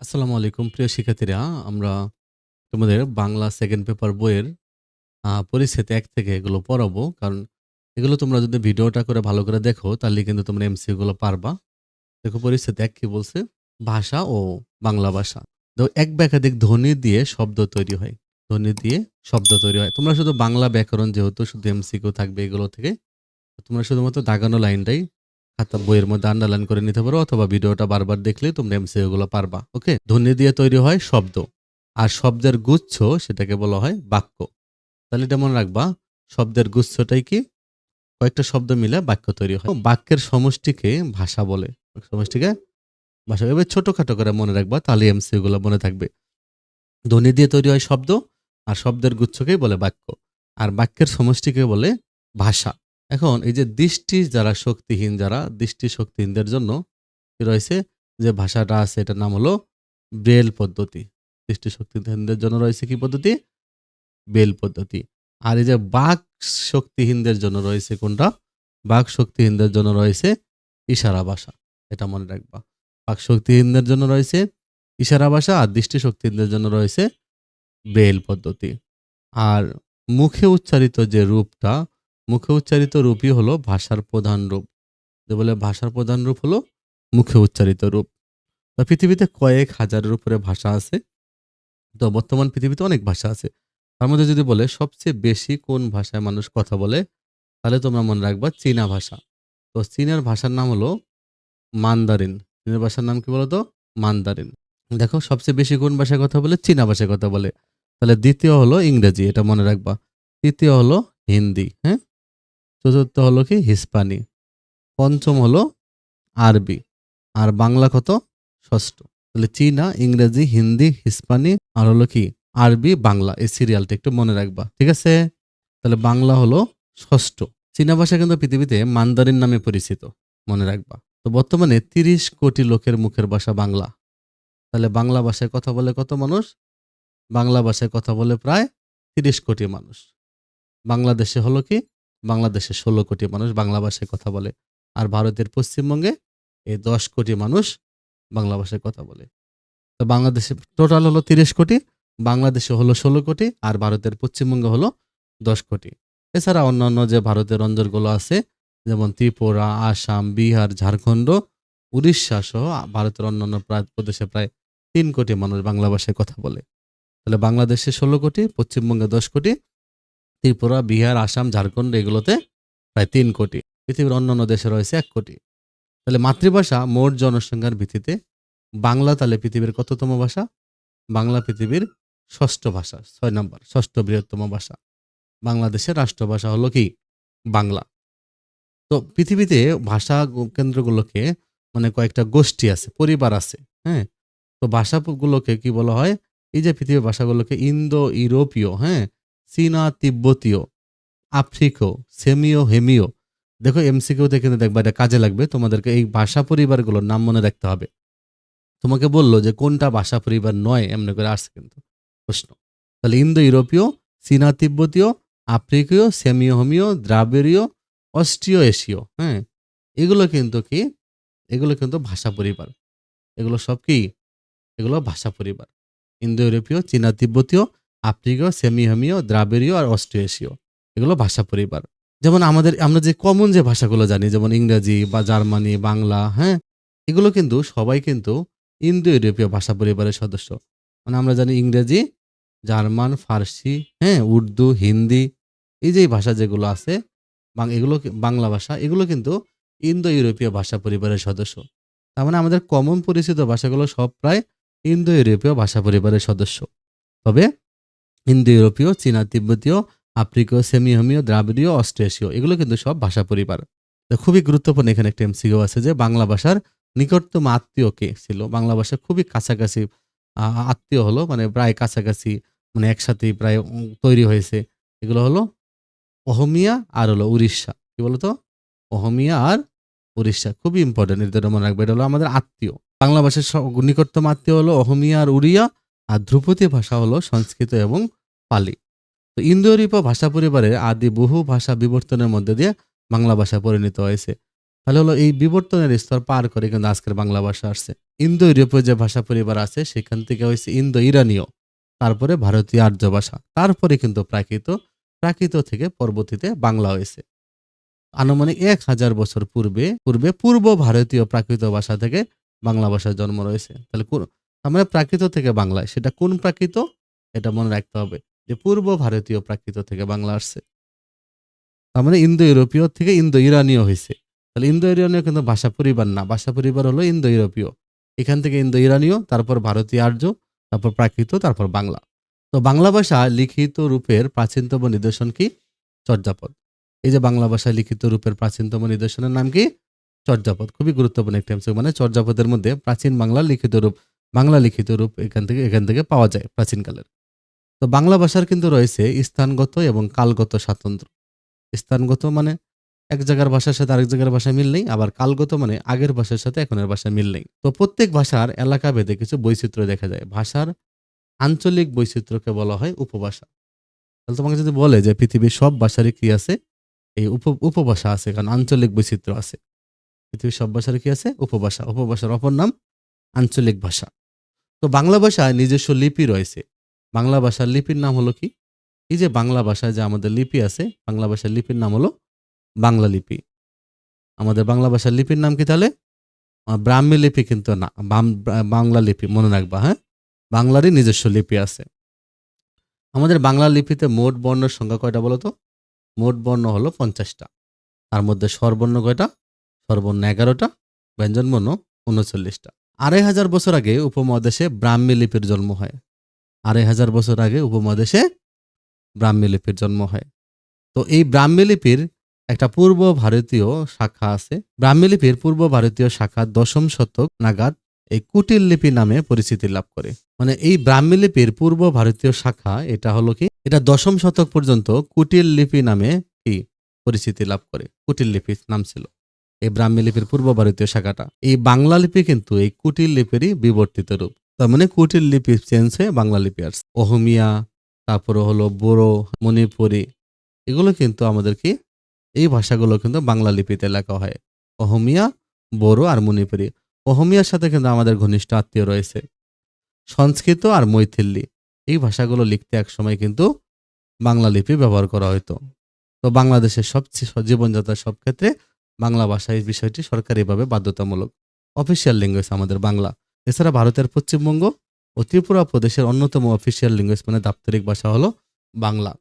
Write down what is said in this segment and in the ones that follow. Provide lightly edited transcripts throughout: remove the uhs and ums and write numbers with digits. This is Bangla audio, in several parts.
আসসালামু আলাইকুম প্রিয় শিক্ষার্থীরা। আমরা তোমাদের বাংলা সেকেন্ড পেপার বইয়ের পরিচ্ছেদ ১ থেকে এগুলো পড়াবো। কারণ এগুলো তোমরা যদি ভিডিওটা করে ভালো করে দেখো তাহলে কিন্তু তোমরা এমসিকিউ গুলো পারবা। দেখো পরিচ্ছেদ ১ কি বলছে? ভাষা ও বাংলা ভাষা। তো এক বা একাধিক ধ্বনি দিয়ে শব্দ তৈরি হয়। ধ্বনি দিয়ে শব্দ তৈরি হয়। তোমরা শুধু বাংলা ব্যাকরণ যেহেতু শুধু এমসিকিউ থাকবে এগুলো থেকে। তোমরা শুধুমাত্র দাগানো লাইনটাই খাতা বইয়ের মধ্যে আন্ডারলাইন করে নিতে পারো অথবা ভিডিওটা বারবার দেখলেই তোমরা এমসিকিউ গুলো পারবা। ওকে? ধ্বনি দিয়ে তৈরি হয় শব্দ। আর শব্দের গুচ্ছ সেটাকে বলা হয় বাক্য। তাহলে এটা মনে রাখবা, শব্দের গুচ্ছটাই কি? কয়েকটা শব্দ মিলে বাক্য তৈরি হয়। বাক্যের সমষ্টিকে ভাষা বলে। সমষ্টিকে ভাষা। এবার ছোটখাটো করে মনে রাখবা তাহলে এমসিকিউ গুলো মনে থাকবে। ধ্বনি দিয়ে তৈরি হয় শব্দ আর শব্দের গুচ্ছকেই বলে বাক্য। আর বাক্যের সমষ্টিকে বলে ভাষা। এখন এই যে দৃষ্টি শক্তিহীনদের জন্য কি রয়েছে, যে ভাষাটা আছে এটার নাম হলো ব্রেল পদ্ধতি। দৃষ্টি শক্তিহীনদের জন্য রয়েছে কি পদ্ধতি? ব্রেল পদ্ধতি। আর এই যে বাক শক্তিহীনদের জন্য রয়েছে কোনটা? বাক শক্তিহীনদের জন্য রয়েছে ইশারা ভাষা। এটা মনে রাখবা। বাক শক্তিহীনদের জন্য রয়েছে ইশারা ভাষা আর দৃষ্টি শক্তিহীনদের জন্য রয়েছে ব্রেইল পদ্ধতি। আর মুখে উচ্চারিত যে রূপটা, মুখে উচ্চারিত রূপই হলো ভাষার প্রধান রূপ। যে বলে ভাষার প্রধান রূপ হলো মুখে উচ্চারিত রূপ। তো পৃথিবীতে কয়েক হাজারের উপরে ভাষা আছে। তো বর্তমান পৃথিবীতে অনেক ভাষা আছে। তার মধ্যে যদি বলে সবচেয়ে বেশি কোন ভাষায় মানুষ কথা বলে, তাহলে তোমরা মনে রাখবা চীনা ভাষা। তো চীনের ভাষার নাম হলো মান্দারিন। চীনের ভাষার নাম কি বলতো? মান্দারিন। দেখো সবচেয়ে বেশি কোন ভাষায় কথা বলে? চীনা ভাষায় কথা বলে। তাহলে দ্বিতীয় হলো ইংরেজি, এটা মনে রাখবা। তৃতীয় হলো হিন্দি, হ্যাঁ? চতুর্থ হলো কি হিস্পানি। পঞ্চম হলো আরবি। আর বাংলা কত? ষষ্ঠ। তাহলে চীনা, ইংরেজি, হিন্দি, হিস্পানি আর হলো কি আরবি, বাংলা। এই সিরিয়ালটা একটু মনে রাখবা। ঠিক আছে? তাহলে বাংলা হলো ষষ্ঠ। চীনা ভাষা কিন্তু পৃথিবীতে মান্দারিন নামে পরিচিত। মনে রাখবা। তো বর্তমানে ৩০ কোটি লোকের মুখের ভাষা বাংলা। তাহলে বাংলা ভাষায় কথা বলে কত মানুষ? বাংলা ভাষায় কথা বলে প্রায় ৩০ কোটি মানুষ। বাংলাদেশে হলো কি? বাংলাদেশে ১৬ কোটি মানুষ বাংলা ভাষায় কথা বলে। আর ভারতের পশ্চিমবঙ্গে এই ১০ কোটি মানুষ বাংলা ভাষায় কথা বলে। তো বাংলাদেশে টোটাল হলো ৩০ কোটি, বাংলাদেশে হলো ১৬ কোটি আর ভারতের পশ্চিমবঙ্গে হলো ১০ কোটি। এছাড়া অন্যান্য যে ভারতের অঞ্চলগুলো আছে যেমন ত্রিপুরা, আসাম, বিহার, ঝাড়খণ্ড, উড়িষ্যা সহ ভারতের অন্যান্য প্রদেশে প্রায় ৩ কোটি মানুষ বাংলা ভাষায় কথা বলে। তাহলে বাংলাদেশে ১৬ কোটি, পশ্চিমবঙ্গে ১০ কোটি, ত্রিপুরা, বিহার, আসাম, ঝাড়খণ্ড এগুলোতে প্রায় ৩ কোটি। পৃথিবীর অন্যান্য দেশে রয়েছে ১ কোটি। তাহলে মাতৃভাষা মোট জনসংখ্যার ভিত্তিতে বাংলা তাহলে পৃথিবীর কততম ভাষা? বাংলা পৃথিবীর ষষ্ঠ ভাষা, ৬ নাম্বার, ষষ্ঠ বৃহত্তম ভাষা। বাংলাদেশের রাষ্ট্রভাষা হলো কি? বাংলা। তো পৃথিবীতে ভাষা কেন্দ্রগুলোকে মানে কয়েকটা গোষ্ঠী আছে, পরিবার আছে, হ্যাঁ? তো ভাষাগুলোকে কি বলা হয়? এই যে পৃথিবীর ভাষাগুলোকে ইন্দো ইউরোপীয়, হ্যাঁ? চীনা, তিব্বতীয়, আফ্রিকীয়, সেমীয়, হেমীয়। দেখো এমসিকিউতে কিন্তু দেখবা এটা কাজে লাগবে। তোমাদেরকে এই ভাষা পরিবারগুলোর নাম মনে রাখতে হবে। তোমাকে বলল যে কোনটা ভাষা পরিবার নয়, এমনি করে আসছে কিন্তু প্রশ্ন। তাহলে ইন্দো ইউরোপীয়, চীনা তিব্বতীয়, আফ্রিকীয়, সেমীয় হোমীয়, দ্রাবিড়ীয়, অস্ট্রীয় এশীয়, হ্যাঁ? এগুলো কিন্তু কি? এগুলো কিন্তু ভাষা পরিবার। এগুলো সব কি? এগুলো ভাষা পরিবার। ইন্দো ইউরোপীয়, চীনা তিব্বতীয়, আফ্রিকীয়, সেমি হোমীয়, দ্রাবিড়ীয় আর অস্ট্রো এশীয়। এগুলো ভাষা পরিবার। যেমন আমরা যে কমন যে ভাষাগুলো জানি যেমন ইংরেজি বা জার্মানি, বাংলা, হ্যাঁ? এগুলো কিন্তু সবাই কিন্তু ইন্দো ইউরোপীয় ভাষা পরিবারের সদস্য। মানে আমরা জানি ইংরেজি, জার্মান, ফার্সি, হ্যাঁ? উর্দু, হিন্দি, এই যে এই ভাষা যেগুলো আছে এগুলো বাংলা ভাষা এগুলো কিন্তু ইন্দো ইউরোপীয় ভাষা পরিবারের সদস্য। তার মানে আমাদের কমন পরিচিত ভাষাগুলো সব প্রায় ইন্দো ইউরোপীয় ভাষা পরিবারের সদস্য। তবে ইন্দো ইউরোপীয়, চীনা তিব্বতীয়, আফ্রিকীয়, সেমি হোমীয়, দ্রাবিড়ীয়, অস্ট্রেশীয় এগুলো কিন্তু সব ভাষা পরিবার। তো খুবই গুরুত্বপূর্ণ এখানে একটা এমসিকিউ আছে যে বাংলা ভাষার নিকটতম আত্মীয় কে ছিল? বাংলা ভাষা খুবই কাছাকাছি আত্মীয় হলো মানে প্রায় কাছাকাছি, মানে একসাথেই প্রায় তৈরি হয়েছে। এগুলো হলো অহমিয়া আর হলো উড়িষ্যা। কি বলতো? অহমিয়া আর উড়িষ্যা। খুবই ইম্পোর্টেন্ট, এটা মনে রাখবে। এটা হলো আমাদের আত্মীয়। বাংলা ভাষার নিকটতম আত্মীয় হলো অহমিয়া আর উড়িয়া। আর ধ্রুপদী ভাষা হলো সংস্কৃত এবং পালি। তো ইন্দো ইউরোপীয় ভাষা পরিবারের আদি বহু ভাষা বিবর্তনের মধ্যে দিয়ে বাংলা ভাষা পরিণত হয়েছে। তাহলে হলো এই বিবর্তনের স্তর পার করে কিন্তু আজকের বাংলা ভাষা আসছে। ইন্দো ইউরোপীয় যে ভাষা পরিবার আছে সেখান থেকে হয়েছে ইন্দো ইরানীয়, তারপরে ভারতীয় আর্য ভাষা, তারপরে কিন্তু প্রাকৃত, প্রাকৃত থেকে পরবর্তীতে বাংলা হয়েছে। আনুমানিক 1000 বছর পূর্বে পূর্বে পূর্ব ভারতীয় প্রাকৃত ভাষা থেকে বাংলা ভাষার জন্ম রয়েছে। তাহলে তার মানে প্রাকৃত থেকে বাংলায়, সেটা কোন প্রাকৃত এটা মনে রাখতে হবে যে পূর্ব ভারতীয় প্রাকৃত থেকে বাংলা আসছে। তার মানে ইন্দো ইউরোপীয় থেকে ইন্দো ইরানীয় হয়েছে। তাহলে ইন্দো ইরানীয় কিন্তু ভাষা পরিবার না, ভাষা পরিবার হলো ইন্দো ইউরোপীয়। এখান থেকে ইন্দো ইরানীয়, তারপর ভারতীয় আর্য, তারপর প্রাকৃত, তারপর বাংলা। তো বাংলা ভাষা লিখিত রূপের প্রাচীনতম নিদর্শন কি? চর্যাপদ। এই যে বাংলা ভাষা লিখিত রূপের প্রাচীনতম নিদর্শনের নাম কি? চর্যাপদ। খুবই গুরুত্বপূর্ণ একটা অংশ, মানে চর্যাপদের মধ্যে প্রাচীন বাংলা লিখিত রূপ, বাংলা লিখিত রূপ এখান থেকে পাওয়া যায় প্রাচীনকালের। তো বাংলা ভাষার কিন্তু রয়েছে স্থানগত এবং কালগত স্বাতন্ত্র্য। স্থানগত মানে এক জায়গার ভাষার সাথে আরেক জায়গার ভাষা মিল নেই, আবার কালগত মানে আগের ভাষার সাথে এখনের ভাষা মিল নেই। তো প্রত্যেক ভাষার এলাকা ভেদে কিছু বৈচিত্র্য দেখা যায়। ভাষার আঞ্চলিক বৈচিত্র্যকে বলা হয় উপভাষা। তাহলে তোমাকে যদি বলে যে পৃথিবীর সব ভাষারই কি আছে? এই উপভাষা আছে, কারণ আঞ্চলিক বৈচিত্র্য আছে। পৃথিবীর সব ভাষার কি আছে? উপভাষা। উপভাষার অপর নাম আঞ্চলিক ভাষা। তো বাংলা ভাষায় নিজস্ব লিপি রয়েছে। বাংলা ভাষার লিপির নাম হলো কি? এই যে বাংলা ভাষায় যে আমাদের লিপি আছে, বাংলা ভাষার লিপির নাম হলো বাংলা লিপি। আমাদের বাংলা ভাষার লিপির নাম কি তাহলে? ব্রাহ্মী লিপি কিন্তু না, বাংলা লিপি মনে রাখবা, হ্যাঁ? বাংলারই নিজস্ব লিপি আছে। আমাদের বাংলা লিপিতে মোট বর্ণের সংখ্যা কয়টা বলো তো? মোট বর্ণ হলো 50টা। তার মধ্যে স্বরবর্ণ কয়টা? স্বরবর্ণ 11টা, ব্যঞ্জনবর্ণ 39টা। 2500 বছর আগে উপমহাদেশে ব্রাহ্মী লিপির জন্ম হয়। 2500 বছর আগে উপমহাদেশে ব্রাহ্মী লিপির জন্ম হয়। তো এই ব্রাহ্মী লিপির একটা পূর্ব ভারতীয় শাখা আছে। ব্রাহ্মী লিপির পূর্ব ভারতীয় শাখা 10ম শতক নাগাদ এই কুটিল লিপি নামে পরিচিতি লাভ করে। মানে এই ব্রাহ্মী লিপির পূর্ব ভারতীয় শাখা এটা হলো কি? এটা 10ম শতক পর্যন্ত কুটিল লিপি নামে কি পরিচিতি লাভ করে। কুটিল লিপি নাম ছিল এই ব্রাহ্মী লিপির পূর্ব ভারতীয় শাখাটা। এই বাংলা লিপি কিন্তু এই কুটিল লিপিরই বিবর্তিত রূপ। তার মানে কুটিল লিপি চেঞ্জ হয়ে বাংলা লিপি আসছে। অহমিয়া, তারপরে হলো বোরো, মণিপুরি, এগুলো কিন্তু আমাদের কি? এই ভাষাগুলো কিন্তু বাংলা লিপিতে লেখা হয়। অহমিয়া, বোরো আর মণিপুরি। অহমিয়ার সাথে কিন্তু আমাদের ঘনিষ্ঠ আত্মীয় রয়েছে। সংস্কৃত আর মৈথিলি, এই ভাষাগুলো লিখতে একসময় কিন্তু বাংলা লিপি ব্যবহার করা হতো। তো বাংলাদেশের জীবনযাত্রার সব ক্ষেত্রে বাংলা ভাষা এই বিষয়টি সরকারিভাবে বাধ্যতামূলক। অফিসিয়াল ল্যাঙ্গুয়েজ আমাদের বাংলা। এছাড়া ভারতের পশ্চিমবঙ্গ ও ত্রিপুরা প্রদেশের অন্যতম অফিসিয়াল ল্যাঙ্গুয়েজ মানে দাপ্তরিক ভাষা হলো বাংলা।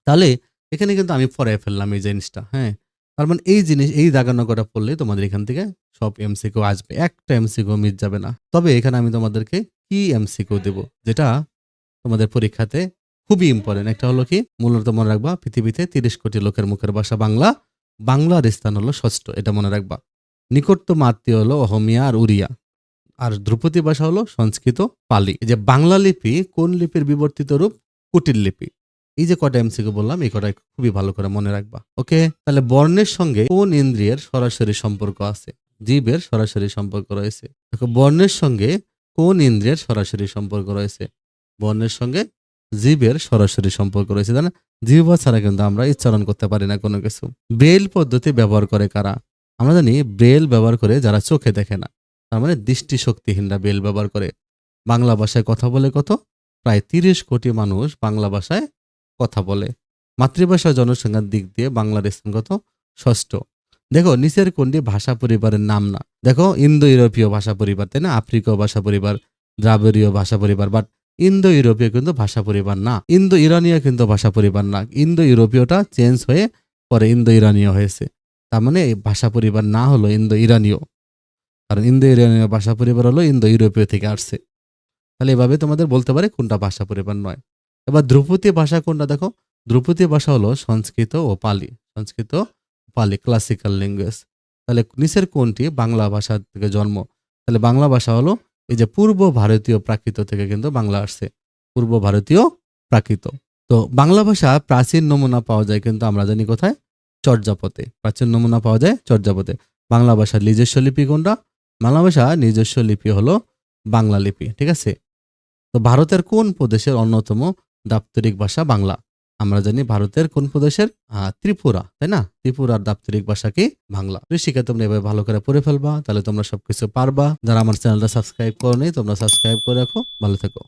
তাহলে এখানে কিন্তু আমি পড়ায় ফেললাম এই জিনিসটা, হ্যাঁ? তার মানে এই জিনিস, এই দাগানো কটা পড়লে তোমাদের এখান থেকে সব এমসিকিউ আসবে, একটা এমসিকিউ মিস যাবে না। তবে এখানে আমি তোমাদেরকে কি এমসিকিউ দেব, যেটা তোমাদের পরীক্ষাতে খুবই ইম্পর্টেন্ট। একটা হলো কি? মূলত মনে রাখবা, পৃথিবীতে 30 কোটি লোকের মুখের ভাষা বাংলা। বাংলার স্থান হলো ষষ্ঠ, এটা মনে রাখবা। নিকটতম আত্মীয় হলো অহমিয়া আর উড়িয়া। আর ধ্রুপদী ভাষা হলো সংস্কৃত, পালি। এই যে বাংলা লিপি কোন লিপির বিবর্তিত রূপ? কুটিল লিপি। এই যে কটা এমসিকিউ বললাম, এই কটা খুবই ভালো করে মনে রাখবা। ওকে? তাহলে বর্ণের সঙ্গে কোন ইন্দ্রিয়ের সরাসরি সম্পর্ক আছে? জীবের সরাসরি সম্পর্ক রয়েছে। দেখো, বর্ণের সঙ্গে কোন ইন্দ্রিয়ের সরাসরি সম্পর্ক রয়েছে? বর্ণের সঙ্গে জীবের সরাসরি সম্পর্ক রয়েছে, তাই না? জিহ্বা ছাড়া কিন্তু আমরা উচ্চারণ করতে পারি না কোনো কিছু। ব্রেইল পদ্ধতি ব্যবহার করে কারা? আমরা জানি ব্রেইল ব্যবহার করে যারা চোখে দেখে না, তার মানে দৃষ্টিশক্তিহীনরা ব্রেইল ব্যবহার করে। বাংলা ভাষায় কথা বলে কত? প্রায় 30 কোটি মানুষ বাংলা ভাষায় কথা বলে। মাতৃভাষা জনসংখ্যার দিক দিয়ে বাংলার স্থান কত? ষষ্ঠ। দেখো, নিচের কোনটি ভাষা পরিবারের নাম না? দেখো, ইন্দো ইউরোপীয় ভাষা পরিবার, তাই না? আফ্রিকীয় ভাষা পরিবার, দ্রাবিড়ীয় ভাষা পরিবার, বাট ইন্দো ইউরোপীয় কিন্তু ভাষা পরিবার না। ইন্দো ইরানীয় কিন্তু ভাষা পরিবার না। ইন্দো ইউরোপীয়টা চেঞ্জ হয়ে পরে ইন্দো ইরানীয় হয়েছে। তার মানে এই ভাষা পরিবার না হলো ইন্দো ইরানীয়, কারণ ইন্দো ইরানীয় ভাষা পরিবার হলো ইন্দো ইউরোপীয় থেকে আসছে। তাহলে এভাবে তোমাদের বলতে পারে কোনটা ভাষা পরিবার নয়। এবার ধ্রুপদী ভাষা কোনটা? দেখো, ধ্রুপদী ভাষা হলো সংস্কৃত ও পালি। সংস্কৃত, পালি ক্লাসিক্যাল ল্যাঙ্গুয়েজ। তাহলে নিচের কোনটি বাংলা ভাষা থেকে জন্ম? তাহলে বাংলা ভাষা হলো এই যে পূর্ব ভারতীয় প্রাকৃত থেকে কিন্তু বাংলা আসছে। পূর্ব ভারতীয় প্রাকৃত। তো বাংলা ভাষা প্রাচীন নমুনা পাওয়া যায় কিন্তু আমরা জানি কোথায়? চর্যাপদে। প্রাচীন নমুনা পাওয়া যায় চর্যাপদে। বাংলা ভাষার নিজস্ব লিপি কোনটা? বাংলা ভাষা নিজস্ব লিপি হলো বাংলা লিপি, ঠিক আছে? তো ভারতের কোন প্রদেশের অন্যতম দাপ্তরিক ভাষা বাংলা? আমরা জানি ভারতের কোন প্রদেশের ত্রিপুরা, তাই না? ত্রিপুরার দাপ্তরিক ভাষা কি? বাংলা। তো শিখে তোমরা এভাবে ভালো করে পড়ে ফেলবা, তাহলে তোমরা সবকিছু পারবা। যারা আমার চ্যানেলটা সাবস্ক্রাইব করো নি তোমরা সাবস্ক্রাইব করে রাখো। ভালো থেকো।